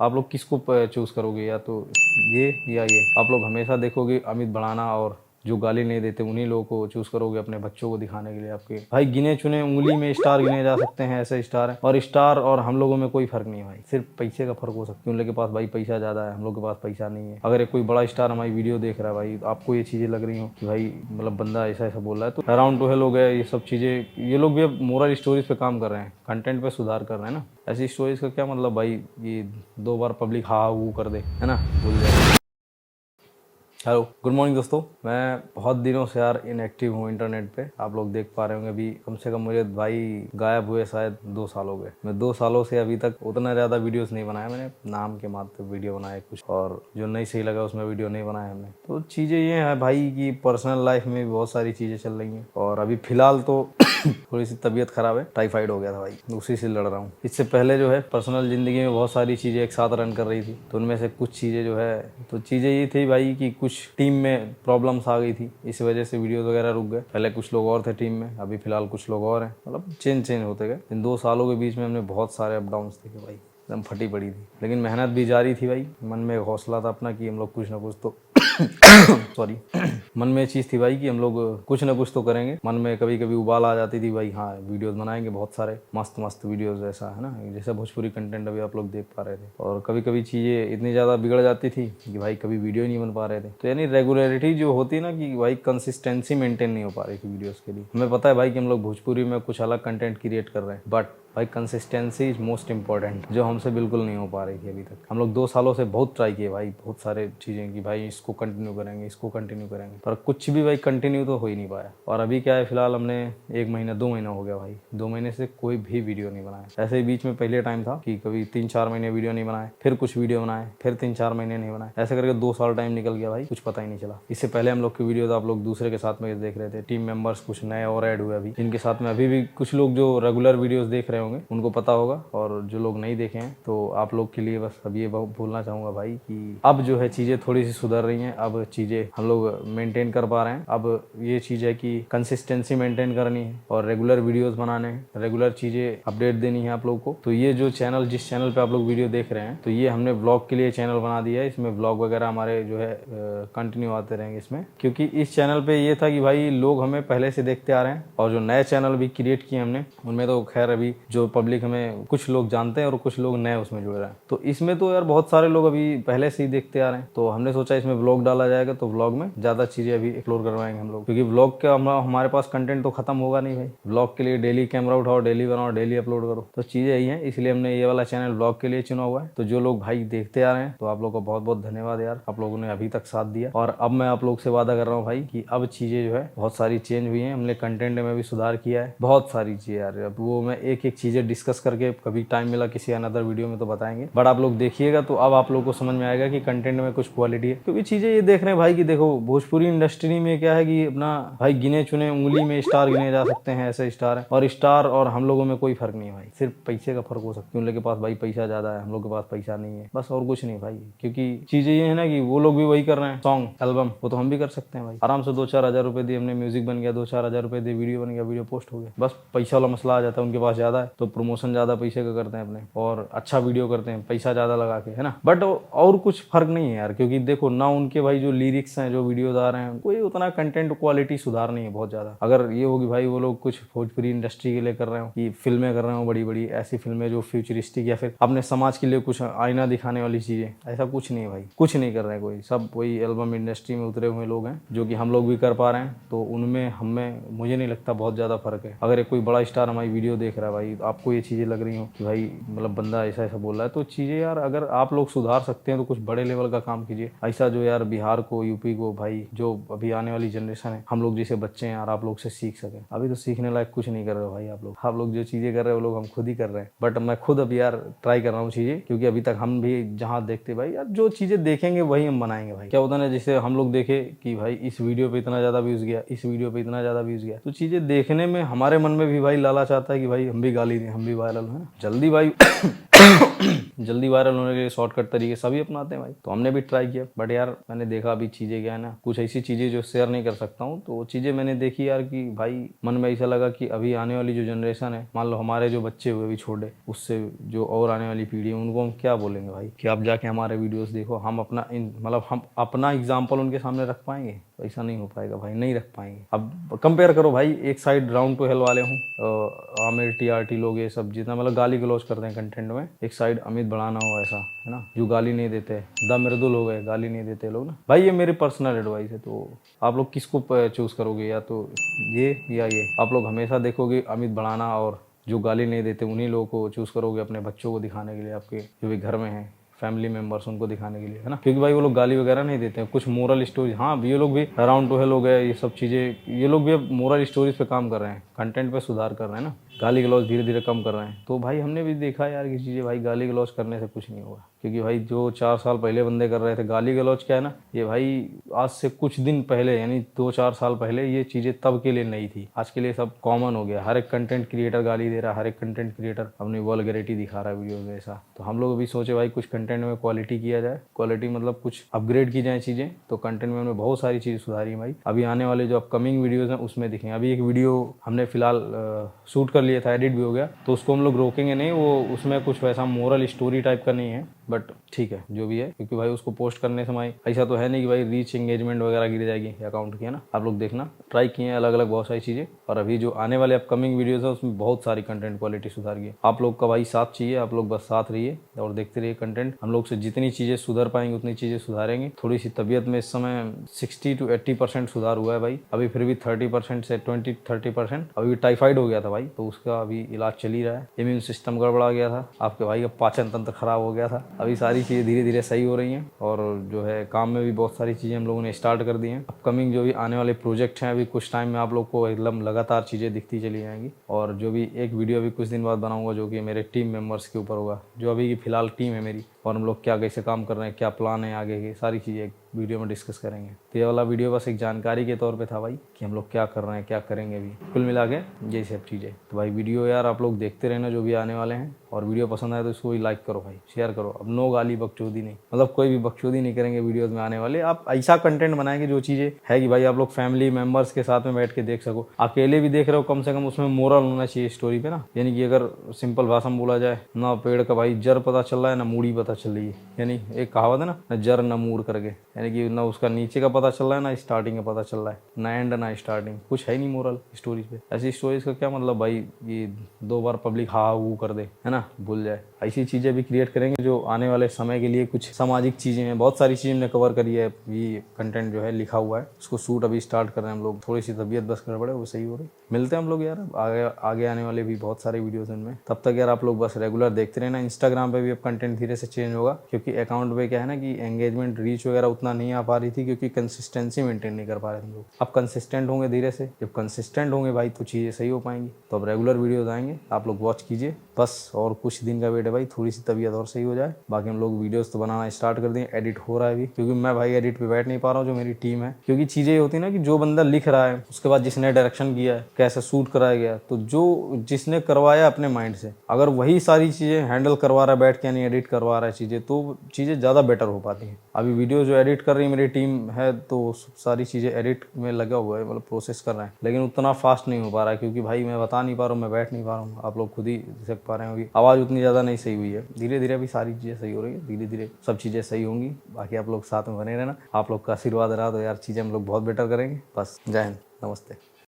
आप लोग किसको चूज़ करोगे, या तो ये या ये? आप लोग हमेशा देखोगे अमित भड़ाना और जो गाली नहीं देते उन्हीं लोगों को चूज़ करोगे अपने बच्चों को दिखाने के लिए। आपके भाई गिने चुने उंगली में स्टार गिने जा सकते हैं, ऐसे स्टार हैं। और स्टार और हम लोगों में कोई फर्क नहीं है भाई, सिर्फ पैसे का फर्क हो सकता है। उन लोगों के पास भाई पैसा ज़्यादा है, हम लोग के पास पैसा नहीं है। अगर एक कोई बड़ा स्टार हमारी वीडियो देख रहा है भाई, तो आपको ये चीज़ें लग रही हो कि भाई मतलब बंदा ऐसा ऐसा बोल रहा है, तो अराउंड टू है लोग है, ये सब चीज़ें, ये लोग भी अब मोरल स्टोरीज पे काम कर रहे हैं, कंटेंट पे सुधार कर रहे हैं ना। ऐसी स्टोरीज का क्या मतलब भाई, ये 2 बार पब्लिक हा वो कर दे, है ना, भूल जाए। हेलो, गुड मॉर्निंग दोस्तों। मैं बहुत दिनों से यार इनएक्टिव हूँ इंटरनेट पे। आप लोग देख पा रहे होंगे अभी कम से कम मुझे भाई गायब हुए शायद 2 साल हो गए। मैं 2 सालों से अभी तक उतना ज़्यादा वीडियोस नहीं बनाया मैंने, नाम के मात्र वीडियो बनाए कुछ, और जो नहीं सही लगा उसमें वीडियो नहीं बनाया हमने। तो चीज़ें ये हैं भाई कि पर्सनल लाइफ में भी बहुत सारी चीज़ें चल रही हैं, और अभी फ़िलहाल तो थोड़ी सी तबीयत खराब है, टाइफाइड हो गया था भाई, उसी से लड़ रहा हूँ। इससे पहले जो है पर्सनल ज़िंदगी में बहुत सारी चीज़ें एक साथ रन कर रही थी, तो उनमें से कुछ चीज़ें जो है, तो चीज़ें ये थी भाई कि कुछ टीम में प्रॉब्लम्स आ गई थी, इस वजह से वीडियोज़ वगैरह रुक गए। पहले कुछ लोग और थे टीम में, अभी फ़िलहाल कुछ लोग और हैं, मतलब चेंज होते गए। इन 2 सालों के बीच में हमने बहुत सारे अप डाउन्स देखे भाई, एकदम फटी पड़ी थी, लेकिन मेहनत भी जारी थी भाई। मन में हौसला था अपना कि हम लोग कुछ ना कुछ तो सॉरी मन में चीज़ थी भाई कि हम लोग कुछ ना कुछ तो करेंगे। मन में कभी कभी उबाल आ जाती थी भाई, हाँ वीडियोस बनाएंगे बहुत सारे मस्त मस्त वीडियोस, ऐसा है ना, जैसे भोजपुरी कंटेंट अभी आप लोग देख पा रहे थे। और कभी कभी चीज़ें इतनी ज़्यादा बिगड़ जाती थी कि भाई कभी वीडियो ही नहीं बन पा रहे थे। तो यानी रेगुलरिटी जो होती है ना, कि भाई कंसिस्टेंसी मेंटेन नहीं हो पा रही थी वीडियोज़ के लिए। हमें पता है भाई कि हम लोग भोजपुरी में कुछ अलग कंटेंट क्रिएट कर रहे हैं, बट भाई कंसिस्टेंसी इज मोस्ट इंपॉर्टेंट, जो हमसे बिल्कुल नहीं हो पा रही थी अभी तक। हम लोग 2 सालों से बहुत ट्राई किए भाई, बहुत सारे चीज़ें कि भाई इसको कंटिन्यू करेंगे, इसको कंटिन्यू करेंगे, पर कुछ भी भाई कंटिन्यू तो हो ही नहीं पाया। और अभी क्या है, फिलहाल हमने 1 महीना 2 महीना हो गया भाई, 2 महीने से कोई भी वीडियो नहीं बनाया। ऐसे ही बीच में पहले टाइम था कि कभी 3-4 महीने वीडियो नहीं बनाए, फिर कुछ वीडियो बनाए, फिर 3-4 महीने नहीं बनाए, ऐसे करके 2 साल टाइम निकल गया भाई, कुछ पता ही नहीं चला। इससे पहले हम लोग की वीडियो आप लोग दूसरे के साथ में देख रहे थे, टीम मेंबर्स कुछ नए और ऐड हुए अभी, जिनके साथ में अभी भी कुछ लोग जो रेगुलर वीडियोस देख रहे होंगे उनको पता होगा, और जो लोग नहीं देखे हैं तो आप लोग के लिए बस अब ये बोलना चाहूँगा भाई कि अब जो है चीज़ें थोड़ी सी सुधर रही हैं, अब चीज़ें हम लोग मेंटेन कर पा रहे हैं। अब ये चीज़ है कि कंसिस्टेंसी मेंटेन करनी है और रेगुलर वीडियोस बनाने हैं, रेगुलर चीज़ें अपडेट देनी है आप लोग को। तो ये जो चैनल, जिस चैनल पे आप लोग वीडियो देख रहे हैं, तो ये हमने व्लॉग के लिए चैनल बना दिया है। इसमें व्लॉग वगैरह हमारे जो है कंटिन्यू आते रहेंगे इसमें, क्योंकि इस चैनल पे ये था कि भाई लोग हमें पहले से देखते आ रहे हैं, और जो नए चैनल भी क्रिएट किए हमने उनमें तो खैर अभी जो पब्लिक हमें कुछ लोग जानते हैं और कुछ लोग नए उसमें जुड़ रहे हैं। तो इसमें तो यार बहुत सारे लोग अभी पहले से ही देखते आ रहे हैं, तो हमने सोचा इसमें व्लॉग डाला जाएगा, तो व्लॉग में ज़्यादा चीज़ें अभी एक्सप्लोर करवाएंगे हम लोग, क्योंकि व्लॉग का हमारे पास कंटेंट तो खत्म होगा नहीं भाई। व्लॉग के लिए डेली कैमरा उठाओ, डेली बनाओ, डेली अपलोड करो, तो चीज़ें यही हैं, इसलिए हमने ये वाला चैनल व्लॉग के लिए चुना हुआ है। तो जो लोग भाई देखते आ रहे हैं, तो आप लोग का बहुत बहुत धन्यवाद यार, आप लोगों ने अभी तक साथ दिया। और अब मैं आप लोग से वादा कर रहा हूँ भाई कि अब चीज़ें जो है बहुत सारी चेंज हुई हैं, हमने कंटेंट में भी सुधार किया है, बहुत सारी चीज़ें यार। अब वो मैं एक एक चीज़ें डिस्कस करके कभी टाइम मिला किसी अनदर वीडियो में तो बताएंगे, बट आप लोग देखिएगा तो अब आप लोग को समझ में आएगा कि कंटेंट में कुछ क्वालिटी है। क्योंकि चीज़ें ये देख रहे हैं भाई कि देखो भोजपुरी इंडस्ट्री में क्या है कि अपना भाई गिने चुने उंगली में स्टार गिने जा सकते हैं, ऐसे स्टार है। और स्टार और हम लोगों में कोई फर्क नहीं है भाई, सिर्फ पैसे का फर्क हो सकता है। उन लोग के पास भाई पैसा ज़्यादा है, हम लोग के पास पैसा नहीं है, बस, और कुछ नहीं भाई। क्योंकि चीज़ें ये है ना कि वो लोग भी वही कर रहे हैं, सॉन्ग एल्बम, वो तो हम भी कर सकते हैं भाई आराम से। 2-4 हज़ार रुपये दिए हमने, म्यूजिक बन गया, 2-4 हज़ार रुपये दिए, वीडियो बन गया, वीडियो पोस्ट हो गया, बस। पैसा वाला मसला आ जाता है, उनके पास ज़्यादा है तो प्रमोशन ज़्यादा पैसे का करते हैं अपने, और अच्छा वीडियो करते हैं पैसा ज़्यादा लगा के, है ना। बट और कुछ फर्क नहीं है यार, क्योंकि देखो ना उनके भाई जो लिरिक्स हैं, जो वीडियोज आ रहे हैं, कोई उतना कंटेंट क्वालिटी सुधार नहीं है बहुत ज़्यादा। अगर ये होगी भाई वो लोग कुछ भोजपुरी इंडस्ट्री के लिए कर रहे हो, कि फिल्में कर रहे हो बड़ी बड़ी ऐसी फिल्में जो फ्यूचरिस्टिक या फिर अपने समाज के लिए कुछ आईना दिखाने वाली चीज़ें, ऐसा कुछ नहीं है भाई, कुछ नहीं कर रहे हैं कोई। सब वही एल्बम इंडस्ट्री में उतरे हुए लोग हैं, जो कि हम लोग भी कर पा रहे हैं, तो उनमें हमें मुझे नहीं लगता बहुत ज़्यादा फर्क है। अगर एक कोई बड़ा स्टार हमारी वीडियो देख रहा है भाई, आपको ये चीज़ें लग रही हो कि भाई मतलब बंदा ऐसा ऐसा बोल रहा है, तो चीज़ें यार अगर आप लोग सुधार सकते हैं तो कुछ बड़े लेवल का काम कीजिए। ऐसा जो यार बिहार को, यूपी को भाई, जो अभी आने वाली जनरेशन है, हम लोग जैसे बच्चे हैं यार, आप लोग से सीख सकें। अभी तो सीखने लायक कुछ नहीं कर रहे हो भाई आप लोग जो चीज़ें कर रहे हो वो लोग हम खुद ही कर रहे हैं। बट मैं खुद अब यार ट्राई कर रहा हूँ चीज़ें, क्योंकि अभी तक हम भी जहाँ देखते भाई यार, जो चीज़ें देखेंगे वही हम बनाएंगे भाई। क्या होता है ना, जैसे हम लोग देखे कि भाई इस वीडियो पे इतना ज़्यादा व्यूज़ गया, इस वीडियो पे इतना ज़्यादा व्यूज़ गया, तो चीज़ें देखने में हमारे मन में भी भाई लालच आता है कि भाई हम भी गाली दें, हम भी वायरल हैं जल्दी भाई जल्दी वायरल होने के लिए शॉर्टकट तरीके सभी अपनाते हैं भाई, तो हमने भी ट्राई किया। बट यार मैंने देखा अभी चीज़ें क्या है ना, कुछ ऐसी चीज़ें जो शेयर नहीं कर सकता हूँ, तो वो चीज़ें मैंने देखी यार कि भाई मन में ऐसा लगा कि अभी आने वाली जो जनरेशन है, मान लो हमारे जो बच्चे हुए अभी छोटे, उससे जो और आने वाली पीढ़ी है उनको हम क्या बोलेंगे भाई कि आप जाके हमारे वीडियोस देखो। हम अपना मतलब हम अपना एग्जाम्पल उनके सामने रख पाएंगे? ऐसा नहीं हो पाएगा भाई, नहीं रख पाएंगे। अब कंपेयर करो भाई, एक साइड राउंड टू हेल वाले हों, आमिर टीआरटी लोग, ये सब जितना मतलब गाली गलौज करते हैं कंटेंट में, एक साइड अमित बढ़ाना हो, ऐसा है ना, जो गाली नहीं देते, द मृदुल हो गए, गाली नहीं देते लोग ना भाई। ये मेरी पर्सनल एडवाइस है, तो आप लोग किसको चूज करोगे, या तो ये या ये? आप लोग हमेशा देखोगे अमित बढ़ाना और जो गाली नहीं देते उन्हीं लोगों को चूज करोगे अपने बच्चों को दिखाने के लिए, आपके जो भी घर में है फैमिली मेंबर्स, उनको दिखाने के लिए, है ना, क्योंकि भाई वो लोग गाली वगैरह नहीं देते हैं, कुछ मोरल स्टोरी। हाँ, ये लोग भी अराउंड टू हेल हो गए, ये सब चीज़ें, ये लोग भी अब मोरल स्टोरीज पे काम कर रहे हैं, कंटेंट पे सुधार कर रहे हैं ना, गाली गलौज धीरे धीरे कम कर रहे हैं। तो भाई हमने भी देखा यार कि चीज़ें, भाई गाली गलौज करने से कुछ नहीं होगा, क्योंकि भाई जो 4 साल पहले बंदे कर रहे थे गाली गलौज, क्या है ना, ये भाई आज से कुछ दिन पहले यानी 2-4 साल पहले ये चीज़ें तब के लिए नहीं थी, आज के लिए सब कॉमन हो गया। हर एक कंटेंट क्रिएटर गाली दे रहा है, हर एक कंटेंट क्रिएटर अपनी वल्गैरिटी दिखा रहा है वीडियो में, ऐसा। तो हम लोग अभी सोचे भाई कुछ कंटेंट में क्वालिटी किया जाए, क्वालिटी मतलब कुछ अपग्रेड की जाए चीज़ें। तो कंटेंट में हमने बहुत सारी चीज़ें सुधारी है भाई, अभी आने वाले जो अपकमिंग वीडियोज़ हैं उसमें दिखेंगे। अभी एक वीडियो हमने फिलहाल शूट कर लिया था, एडिट भी हो गया, तो उसको हम लोग रोकेंगे नहीं, वो उसमें कुछ वैसा मोरल स्टोरी टाइप का नहीं है, बट ठीक है जो भी है, क्योंकि भाई उसको पोस्ट करने समय ऐसा तो है नहीं कि भाई रीच एंगेजमेंट वगैरह गिर जाएगी अकाउंट की, है ना। आप लोग देखना, ट्राई किए हैं अलग अलग बहुत सारी चीज़ें, और अभी जो आने वाले अपकमिंग वीडियोस है उसमें बहुत सारी कंटेंट क्वालिटी सुधार की। आप लोग का भाई साथ चाहिए, आप लोग बस साथ रहिए और देखते रहिए कंटेंट। हम लोग से जितनी चीज़ें सुधर पाएंगे उतनी चीज़ें सुधारेंगे। थोड़ी सी तबीयत में इस समय 60 to 80% सुधार हुआ है भाई, अभी फिर भी 30% से 20-30%। अभी टाइफाइड हो गया था भाई, तो उसका अभी इलाज चल ही रहा है। इम्यून सिस्टम गड़बड़ा गया था, आपके भाई का पाचन तंत्र खराब हो गया था। अभी सारी चीज़ें धीरे धीरे सही हो रही हैं, और जो है काम में भी बहुत सारी चीज़ें हम लोगों ने स्टार्ट कर दी हैं। अपकमिंग जो भी आने वाले प्रोजेक्ट हैं, अभी कुछ टाइम में आप लोग को एकदम लगातार चीज़ें दिखती चली जाएंगी। और जो भी एक वीडियो अभी कुछ दिन बाद बनाऊंगा जो कि मेरे टीम मेंबर्स के ऊपर होगा, जो अभी की फ़िलहाल टीम है मेरी, और हम लोग क्या कैसे काम कर रहे हैं, क्या प्लान है आगे की, सारी चीज़ें एक वीडियो में डिस्कस करेंगे। तो ये वाला वीडियो बस एक जानकारी के तौर पे था भाई, कि हम लोग क्या कर रहे हैं, क्या करेंगे। अभी कुल मिला के यही सब चीज़ें। तो भाई वीडियो यार आप लोग देखते रहना जो भी आने वाले हैं, और वीडियो पसंद आए तो इसको भी लाइक करो भाई, शेयर करो। अब नो गाली बकचोदी नहीं, मतलब कोई भी बकचोदी नहीं करेंगे वीडियोज़ में आने वाले। आप ऐसा कंटेंट बनाएंगे जो चीज़ें है कि भाई आप लोग फैमिली मेम्बर्स के साथ में बैठ के देख सको। अकेले भी देख रहे हो, कम से कम उसमें मोरल होना चाहिए स्टोरी पे ना। यानी कि अगर सिंपल भाषा में बोला जाए, ना पेड़ का भाई जड़ पता चल रहा है, ना मूड़ी पता चल रही है। यानी एक कहावत है ना जड़ न मूड़ करके, यानी कि ना उसका नीचे का पता चल रहा है, ना स्टार्टिंग का पता चल रहा है, ना एंड ना स्टार्टिंग, कुछ है नहीं मोरल स्टोरीज पे। ऐसी स्टोरीज का क्या मतलब भाई, ये 2 बार पब्लिक हा वो कर दे, है ना, भूल जाए। ऐसी चीज़ें भी क्रिएट करेंगे जो आने वाले समय के लिए कुछ सामाजिक चीज़ें हैं, बहुत सारी चीज़ें हमने कवर करी है। ये कंटेंट जो है लिखा हुआ है, उसको शूट अभी स्टार्ट कर रहे हैं हम लोग। थोड़ी सी तबीयत बस गड़बड़ है, वो सही हो रही। मिलते हैं हम लोग यार, आगे आने वाले भी बहुत सारे वीडियोस इनमें। तब तक यार आप लोग बस रेगुलर देखते रहना। इंस्टाग्राम पे भी अब कंटेंट धीरे से चेंज होगा, क्योंकि अकाउंट पे क्या है ना कि एंगेजमेंट रीच वगैरह उतना नहीं आ पा रही थी, क्योंकि कंसिस्टेंसी मेंटेन नहीं कर पा रहे थे लोग। अब कंसिस्टेंट होंगे धीरे से, जब कंसिस्टेंट होंगे भाई तो चीज़ें सही हो पाएंगी। तो अब रेगुलर वीडियोज आएंगे, आप लोग वॉच कीजिए बस। और कुछ दिन का वेट है भाई, थोड़ी सी तबीयत और सही हो जाए, बाकी हम लोग वीडियोस तो बनाना स्टार्ट कर दिए। एडिट हो रहा है अभी, क्योंकि मैं भाई एडिट पे बैठ नहीं पा रहा हूँ, जो मेरी टीम है। क्योंकि चीज़ें ये होती है ना कि जो बंदा लिख रहा है, उसके बाद जिसने डायरेक्शन किया है, कैसे शूट कराया गया, तो जो जिसने करवाया अपने माइंड से, अगर वही सारी चीज़ें हैंडल करवा रहा है बैठ के, यानी एडिट करवा रहा है चीज़ें, तो चीज़ें ज़्यादा बेटर हो पाती हैं। अभी वीडियो जो एडिट कर रही है मेरी टीम है, तो सारी चीज़ें एडिट में लगा हुआ है, मतलब प्रोसेस कर रहे हैं, लेकिन उतना फास्ट नहीं हो पा रहा है, क्योंकि भाई मैं बता नहीं पा रहा हूँ, मैं बैठ नहीं पा रहा हूँ। आप लोग खुद ही देख पा रहे होंगे, आवाज़ उतनी ज़्यादा नहीं सही हुई है। धीरे धीरे अभी सारी चीज़ें सही हो रही है, धीरे धीरे सब चीज़ें सही होंगी। बाकी आप लोग साथ में बने रहना, आप लोग का आशीर्वाद रहा तो यार चीज़ें हम लोग बहुत बेटर करेंगे। बस जय हिंद, नमस्ते।